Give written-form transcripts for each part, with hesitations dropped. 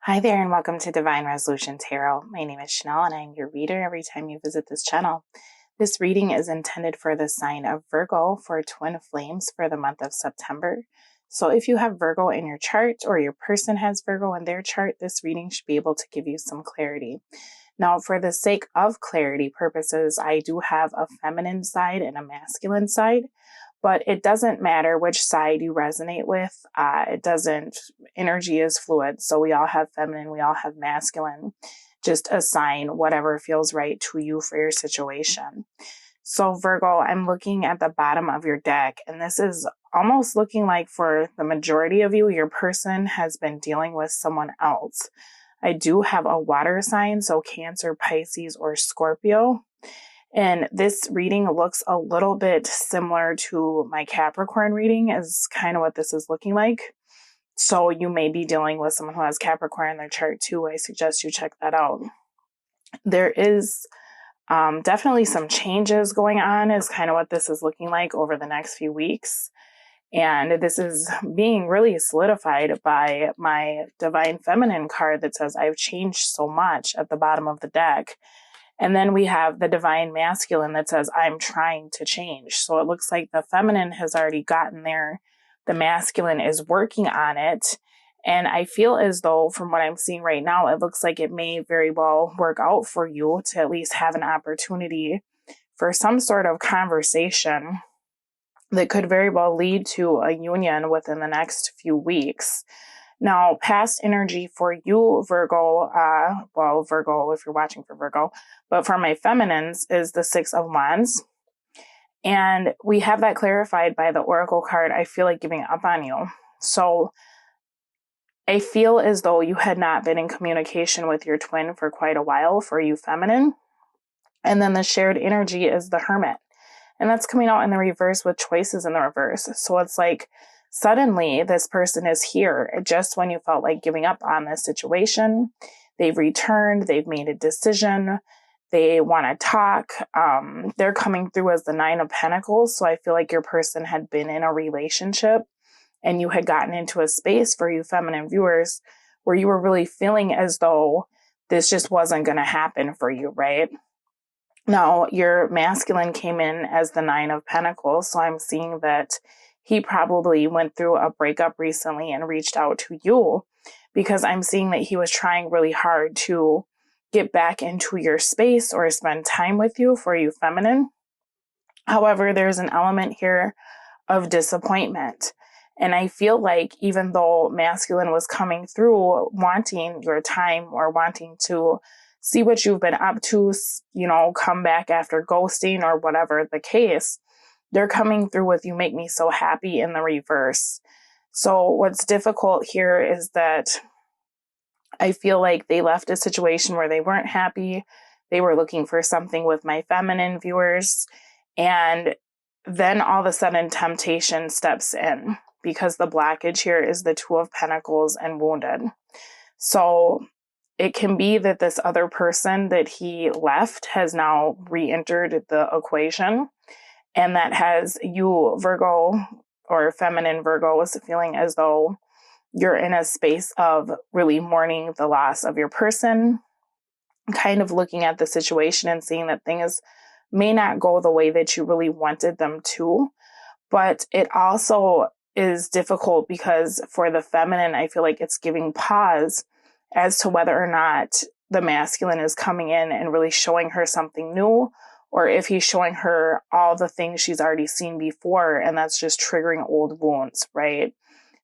Hi there and welcome to Divine Resolution Tarot. My name is Chanel and I'm your reader every time you visit this channel. This reading is intended for the sign of Virgo for twin flames for the month of September. So if you have Virgo in your chart or your person has Virgo in their chart, this reading should be able to give you some clarity. Now, for the sake of clarity purposes, I do have a feminine side and a masculine side. But it doesn't matter which side you resonate with. Energy is fluid. So we all have feminine, we all have masculine. Just assign whatever feels right to you for your situation. So Virgo, I'm looking at the bottom of your deck, and this is almost looking like for the majority of you, your person has been dealing with someone else. I do have a water sign, so Cancer, Pisces, or Scorpio. And this reading looks a little bit similar to my Capricorn reading is kind of what this is looking like. So you may be dealing with someone who has Capricorn in their chart too. I suggest you check that out. There is definitely some changes going on is kind of what this is looking like over the next few weeks. And this is being really solidified by my Divine Feminine card that says I've changed so much at the bottom of the deck. And then we have the Divine Masculine that says, I'm trying to change. So it looks like the feminine has already gotten there. The masculine is working on it. And I feel as though from what I'm seeing right now, it looks like it may very well work out for you to at least have an opportunity for some sort of conversation that could very well lead to a union within the next few weeks. Now, past energy for you, Virgo, Virgo, if you're watching for Virgo, but for my feminines is the Six of Wands. And we have that clarified by the Oracle card, I feel like giving up on you. So I feel as though you had not been in communication with your twin for quite a while for you feminine. And then the shared energy is the Hermit. And that's coming out in the reverse with choices in the reverse. So it's like, suddenly, this person is here just when you felt like giving up on this situation. They've returned. They've made a decision. They want to talk. They're coming through as the Nine of Pentacles. So I feel like your person had been in a relationship and you had gotten into a space for you feminine viewers where you were really feeling as though this just wasn't going to happen for you, right? Now, your masculine came in as the Nine of Pentacles. So I'm seeing that he probably went through a breakup recently and reached out to you because I'm seeing that he was trying really hard to get back into your space or spend time with you for you feminine. However, there's an element here of disappointment. And I feel like even though masculine was coming through wanting your time or wanting to see what you've been up to, come back after ghosting or whatever the case, they're coming through with you make me so happy in the reverse. So what's difficult here is that I feel like they left a situation where they weren't happy. They were looking for something with my feminine viewers. And then all of a sudden temptation steps in because the blockage here is the Two of Pentacles and wounded. So it can be that this other person that he left has now re-entered the equation. And that has you, Virgo, or feminine Virgo, is feeling as though you're in a space of really mourning the loss of your person, kind of looking at the situation and seeing that things may not go the way that you really wanted them to. But it also is difficult because for the feminine, I feel like it's giving pause as to whether or not the masculine is coming in and really showing her something new, or if he's showing her all the things she's already seen before, and that's just triggering old wounds, right?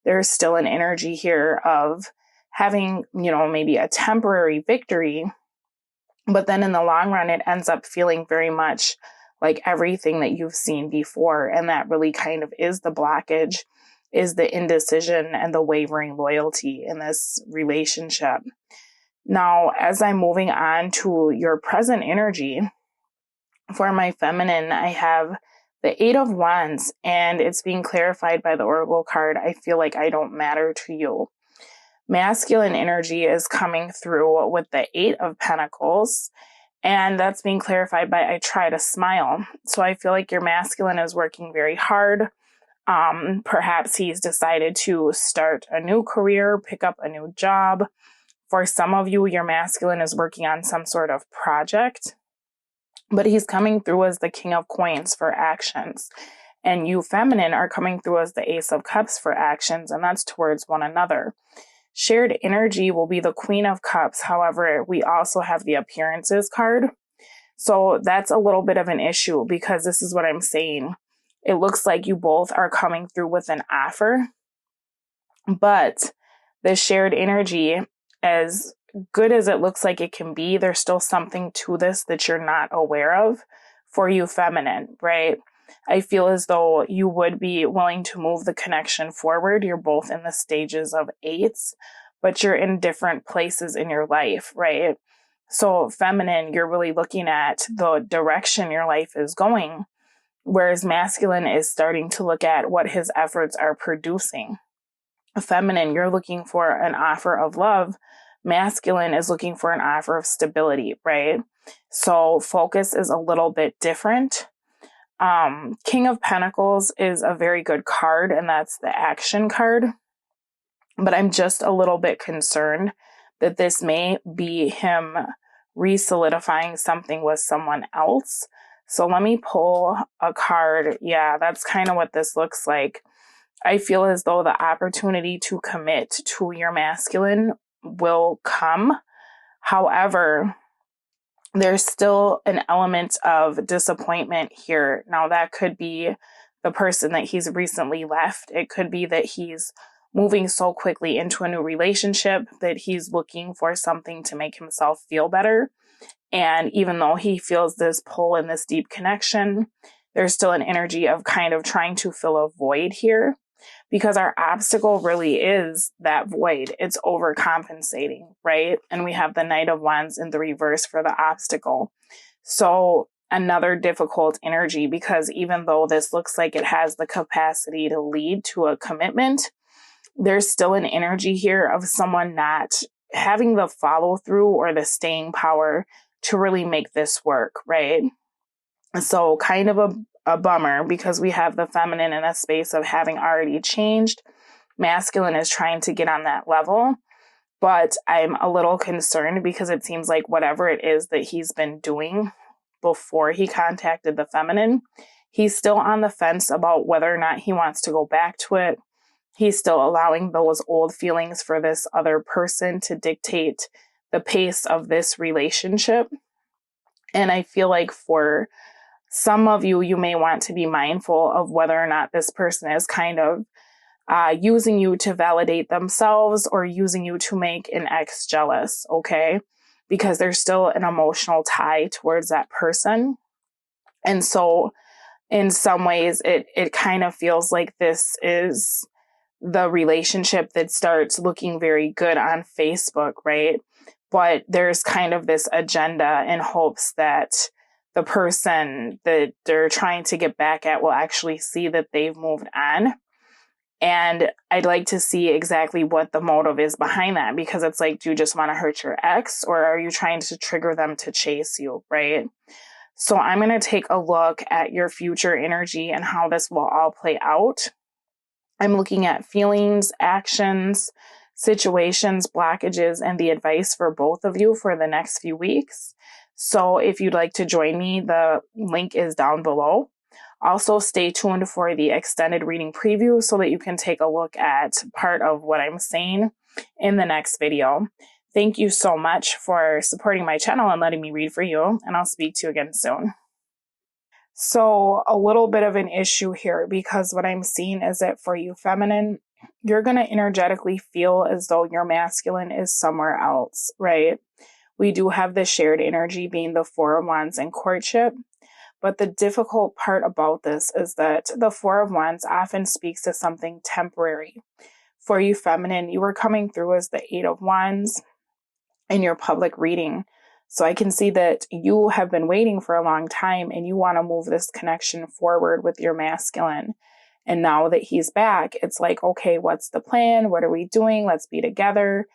There's still an energy here of having, maybe a temporary victory, but then in the long run, it ends up feeling very much like everything that you've seen before. And that really kind of is the blockage, is the indecision and the wavering loyalty in this relationship. Now, as I'm moving on to your present energy, for my feminine, I have the Eight of Wands, and it's being clarified by the Oracle card. I feel like I don't matter to you. Masculine energy is coming through with the Eight of Pentacles, and that's being clarified by I try to smile. So I feel like your masculine is working very hard. Perhaps he's decided to start a new career, pick up a new job. For some of you, your masculine is working on some sort of project, but he's coming through as the King of Coins for actions. And you feminine are coming through as the Ace of Cups for actions, and that's towards one another. Shared energy will be the Queen of Cups. However, we also have the Appearances card. So that's a little bit of an issue, because this is what I'm saying. It looks like you both are coming through with an offer, but the shared energy, as good as it looks like it can be, there's still something to this that you're not aware of for you feminine, right? I feel as though you would be willing to move the connection forward. You're both in the stages of 8s, but you're in different places in your life, right? So feminine, you're really looking at the direction your life is going, whereas masculine is starting to look at what his efforts are producing. Feminine, you're looking for an offer of love. Masculine is looking for an offer of stability, right? So focus is a little bit different. King of Pentacles is a very good card, and that's the action card. But I'm just a little bit concerned that this may be him re-solidifying something with someone else. So let me pull a card. Yeah, that's kind of what this looks like. I feel as though the opportunity to commit to your masculine will come. However, there's still an element of disappointment here. Now, that could be the person that he's recently left. It could be that he's moving so quickly into a new relationship that he's looking for something to make himself feel better. And even though he feels this pull and this deep connection, there's still an energy of kind of trying to fill a void here, because our obstacle really is that void. It's overcompensating, right? And we have the Knight of Wands in the reverse for the obstacle. So another difficult energy, because even though this looks like it has the capacity to lead to a commitment, there's still an energy here of someone not having the follow through or the staying power to really make this work, right? So kind of a bummer, because we have the feminine in a space of having already changed. Masculine is trying to get on that level, but I'm a little concerned because it seems like whatever it is that he's been doing before he contacted the feminine, he's still on the fence about whether or not he wants to go back to it. He's still allowing those old feelings for this other person to dictate the pace of this relationship. And I feel like for some of you, you may want to be mindful of whether or not this person is kind of using you to validate themselves or using you to make an ex jealous, okay? Because there's still an emotional tie towards that person. And so in some ways, it kind of feels like this is the relationship that starts looking very good on Facebook, right? But there's kind of this agenda in hopes that the person that they're trying to get back at will actually see that they've moved on. And I'd like to see exactly what the motive is behind that, because it's like, do you just want to hurt your ex, or are you trying to trigger them to chase you, right? So I'm going to take a look at your future energy and how this will all play out. I'm looking at feelings, actions, situations, blockages, and the advice for both of you for the next few weeks. So if you'd like to join me, the link is down below. Also, stay tuned for the extended reading preview so that you can take a look at part of what I'm saying in the next video. Thank you so much for supporting my channel and letting me read for you, and I'll speak to you again soon. So a little bit of an issue here, because what I'm seeing is that for you feminine, you're going to energetically feel as though your masculine is somewhere else, right? We do have the shared energy being the Four of Wands and courtship. But the difficult part about this is that the Four of Wands often speaks to something temporary. For you feminine, you were coming through as the Eight of Wands in your public reading. So I can see that you have been waiting for a long time and you want to move this connection forward with your masculine. And now that he's back, it's like, okay, what's the plan? What are we doing? Let's be together.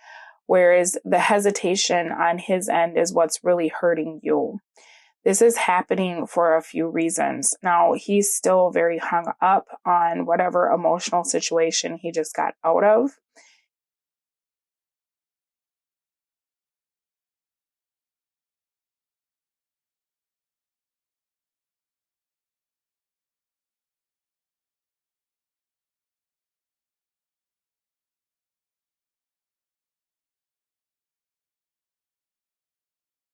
Whereas the hesitation on his end is what's really hurting you. This is happening for a few reasons. Now, he's still very hung up on whatever emotional situation he just got out of.